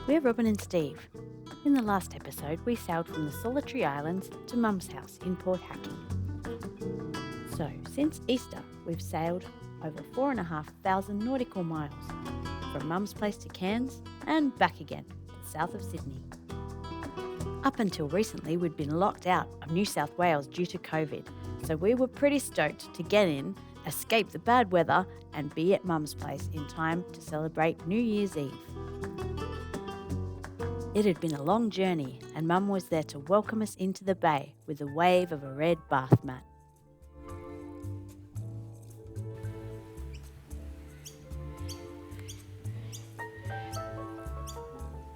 We're Robin and Steve. In the last episode, we sailed from the Solitary Islands to Mum's house in Port Hacking. So, since Easter, we've sailed over 4,500 nautical miles, from Mum's place to Cairns and back again to south of Sydney. Up until recently, we'd been locked out of New South Wales due to COVID, so we were pretty stoked to get in, escape the bad weather, and be at Mum's place in time to celebrate New Year's Eve. It had been a long journey, and Mum was there to welcome us into the bay with a wave of a red bath mat.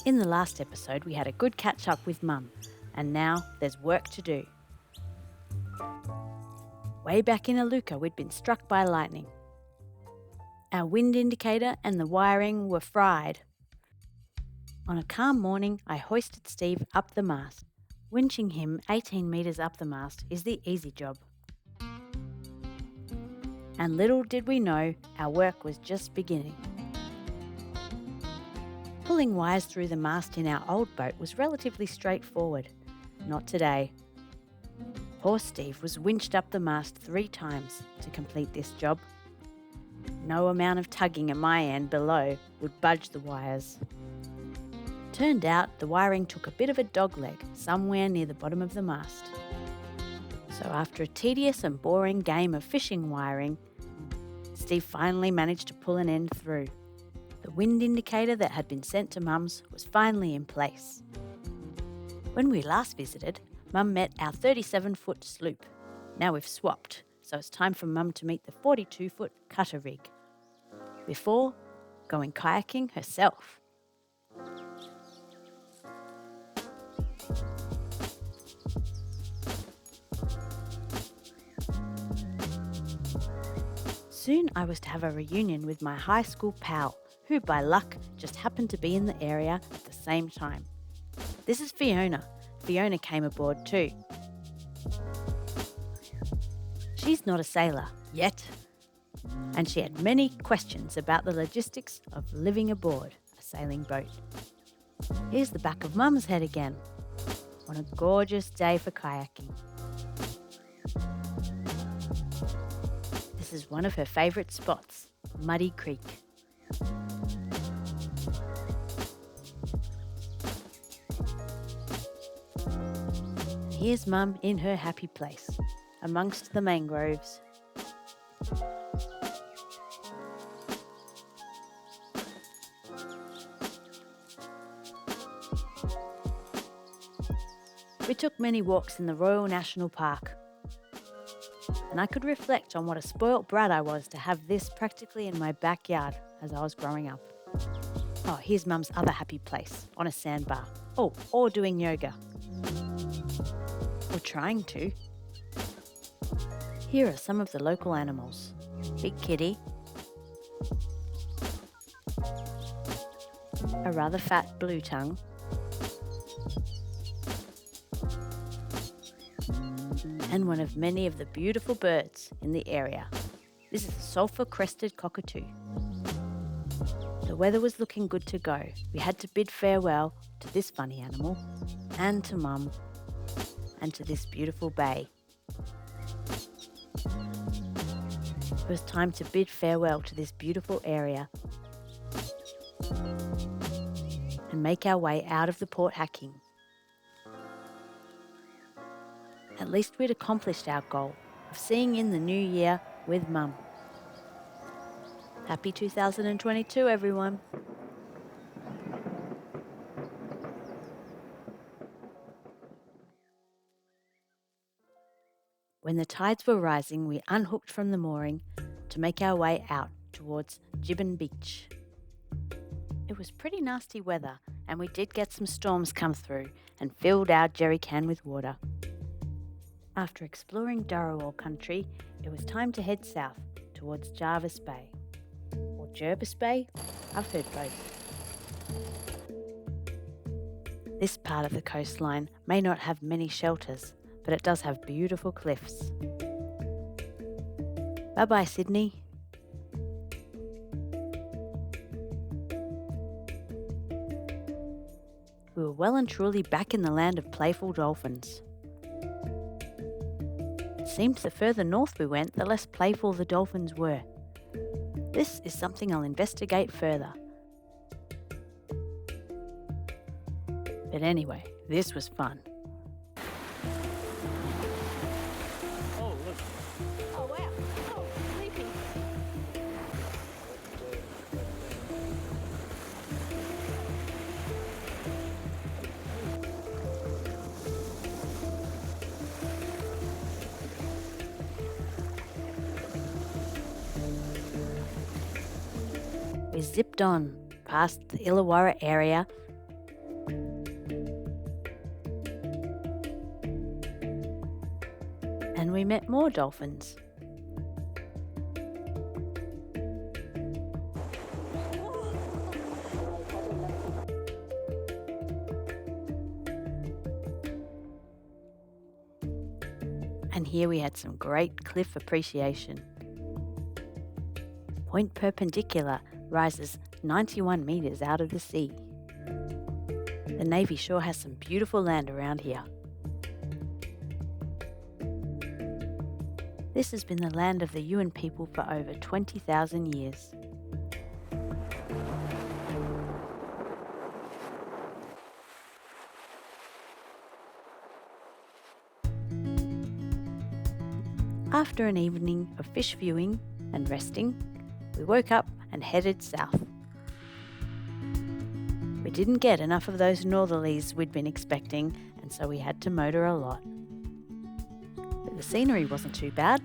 In the last episode, we had a good catch up with Mum, and now there's work to do. Way back in Iluka, we'd been struck by lightning. Our wind indicator and the wiring were fried. On a calm morning, I hoisted Steve up the mast. Winching him 18 metres up the mast is the easy job. And little did we know, our work was just beginning. Pulling wires through the mast in our old boat was relatively straightforward. Not today. Poor Steve was winched up the mast 3 times to complete this job. No amount of tugging at my end below would budge the wires. Turned out the wiring took a bit of a dogleg somewhere near the bottom of the mast. So after a tedious and boring game of fishing wiring, Steve finally managed to pull an end through. The wind indicator that had been sent to Mum's was finally in place. When we last visited, Mum met our 37-foot sloop. Now we've swapped, so it's time for Mum to meet the 42-foot cutter rig. Before going kayaking herself. Soon I was to have a reunion with my high school pal, who by luck just happened to be in the area at the same time. This is Fiona. Fiona came aboard too. She's not a sailor, yet, and she had many questions about the logistics of living aboard a sailing boat. Here's the back of Mum's head again, on a gorgeous day for kayaking. This is one of her favourite spots, Muddy Creek. Here's Mum in her happy place, amongst the mangroves. We took many walks in the Royal National Park, and I could reflect on what a spoilt brat I was to have this practically in my backyard as I was growing up. Oh, here's Mum's other happy place, on a sandbar. Oh, or doing yoga. Or trying to. Here are some of the local animals. Big kitty. A rather fat blue tongue. And one of many of the beautiful birds in the area. This is a sulphur-crested cockatoo. The weather was looking good to go. We had to bid farewell to this funny animal, and to Mum, and to this beautiful bay. It was time to bid farewell to this beautiful area and make our way out of the Port Hacking. At least we'd accomplished our goal of seeing in the new year with Mum. Happy 2022, everyone. When the tides were rising, we unhooked from the mooring to make our way out towards Gibbon Beach. It was pretty nasty weather, and we did get some storms come through and filled our jerry can with water. After exploring Dharawal country, it was time to head south towards Jervis Bay. Or Jervis Bay? I've heard both. This part of the coastline may not have many shelters, but it does have beautiful cliffs. Bye-bye, Sydney. We were well and truly back in the land of playful dolphins. It seemed the further north we went, the less playful the dolphins were. This is something I'll investigate further. But anyway, this was fun. Oh, look. Oh, wow. Oh, sleepy. We zipped on past the Illawarra area and we met more dolphins. And here we had some great cliff appreciation. Point Perpendicular rises 91 metres out of the sea. The Navy sure has some beautiful land around here. This has been the land of the Yuin people for over 20,000 years. After an evening of fish viewing and resting, we woke up and headed south. We didn't get enough of those northerlies we'd been expecting, and so we had to motor a lot. But the scenery wasn't too bad.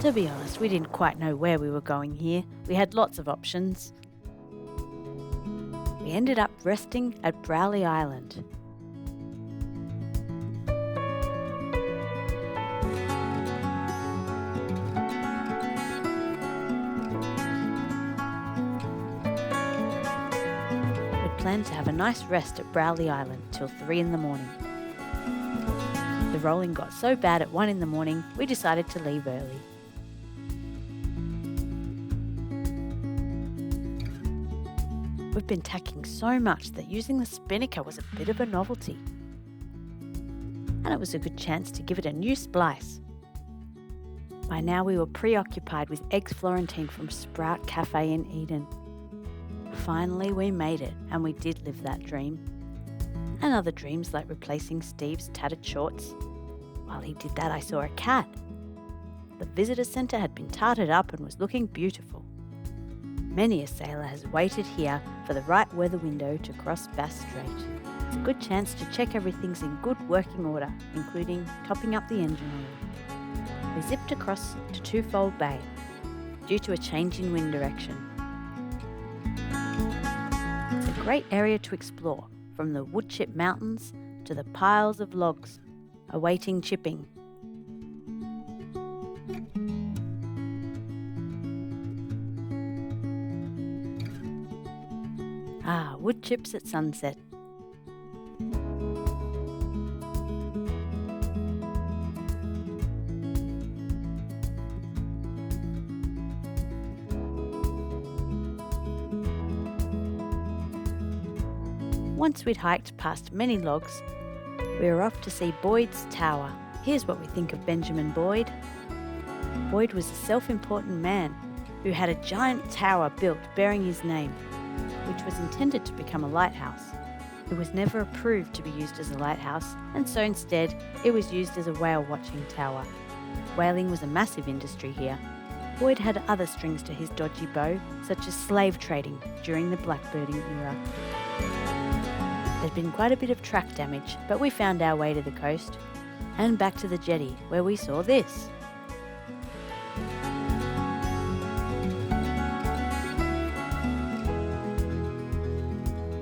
To be honest, we didn't quite know where we were going here. We had lots of options. We ended up resting at Browley Island. We'd planned to have a nice rest at Browley Island till 3 in the morning. The rolling got so bad at 1 in the morning, we decided to leave early. We've been tacking so much that using the spinnaker was a bit of a novelty. And it was a good chance to give it a new splice. By now we were preoccupied with eggs Florentine from Sprout Cafe in Eden. Finally we made it, and we did live that dream. And other dreams like replacing Steve's tattered shorts. While he did that, I saw a cat. The visitor centre had been tarted up and was looking beautiful. Many a sailor has waited here for the right weather window to cross Bass Strait. It's a good chance to check everything's in good working order, including topping up the engine oil. We zipped across to Twofold Bay due to a change in wind direction. It's a great area to explore, from the woodchip mountains to the piles of logs awaiting chipping. Wood chips at sunset. Once we'd hiked past many logs, we were off to see Boyd's Tower. Here's what we think of Benjamin Boyd. Boyd was a self-important man who had a giant tower built bearing his name, which was intended to become a lighthouse. It was never approved to be used as a lighthouse, and so instead it was used as a whale watching tower. Whaling was a massive industry here. Boyd had other strings to his dodgy bow, such as slave trading during the blackbirding era. There'd been quite a bit of track damage, but we found our way to the coast and back to the jetty, where we saw this.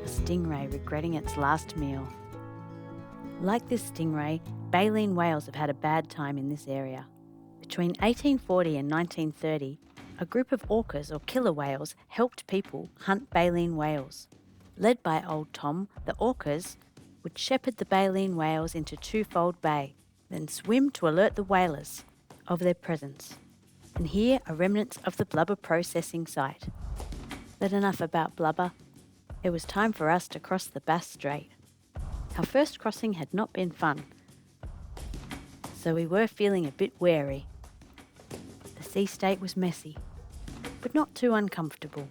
Stingray regretting its last meal. Like this stingray, baleen whales have had a bad time in this area. Between 1840 and 1930, a group of orcas or killer whales helped people hunt baleen whales. Led by Old Tom, the orcas would shepherd the baleen whales into Twofold Bay, then swim to alert the whalers of their presence. And here are remnants of the blubber processing site. But enough about blubber. It was time for us to cross the Bass Strait. Our first crossing had not been fun, so we were feeling a bit wary. The sea state was messy, but not too uncomfortable.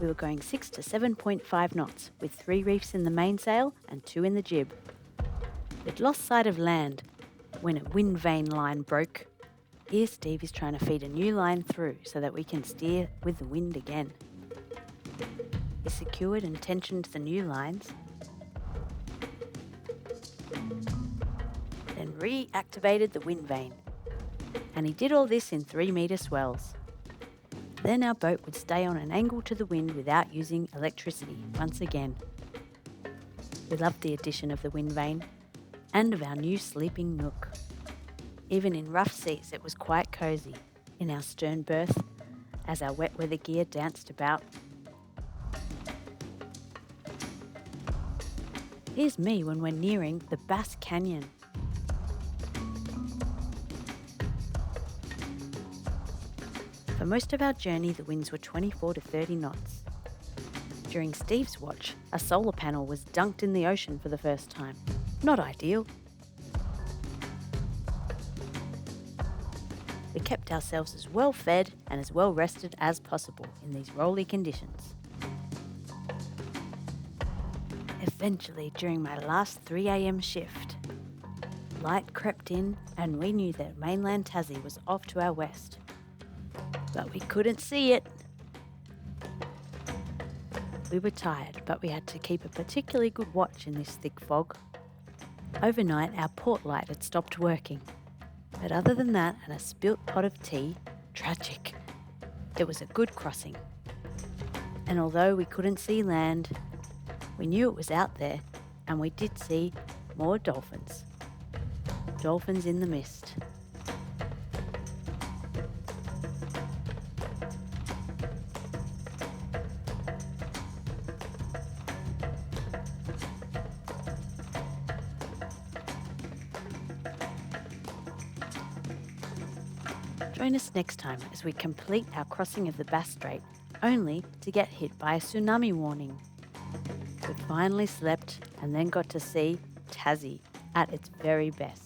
We were going 6 to 7.5 knots with 3 reefs in the mainsail and 2 in the jib. We'd lost sight of land when a wind vane line broke. Here Steve is trying to feed a new line through so that we can steer with the wind again. He secured and tensioned the new lines, then reactivated the wind vane. And he did all this in 3-metre swells. Then our boat would stay on an angle to the wind without using electricity once again. We loved the addition of the wind vane and of our new sleeping nook. Even in rough seas it was quite cosy in our stern berth as our wet weather gear danced about. Here's me when we're nearing the Bass Canyon. For most of our journey, the winds were 24 to 30 knots. During Steve's watch, a solar panel was dunked in the ocean for the first time. Not ideal. We kept ourselves as well fed and as well rested as possible in these rolly conditions. Eventually, during my last 3 a.m. shift, light crept in and we knew that mainland Tassie was off to our west. But we couldn't see it. We were tired, but we had to keep a particularly good watch in this thick fog. Overnight, our port light had stopped working. But other than that and a spilt pot of tea, tragic. It was a good crossing. And although we couldn't see land, we knew it was out there, and we did see more dolphins. Dolphins in the mist. Join us next time as we complete our crossing of the Bass Strait, only to get hit by a tsunami warning. We finally slept and then got to see Tassie at its very best.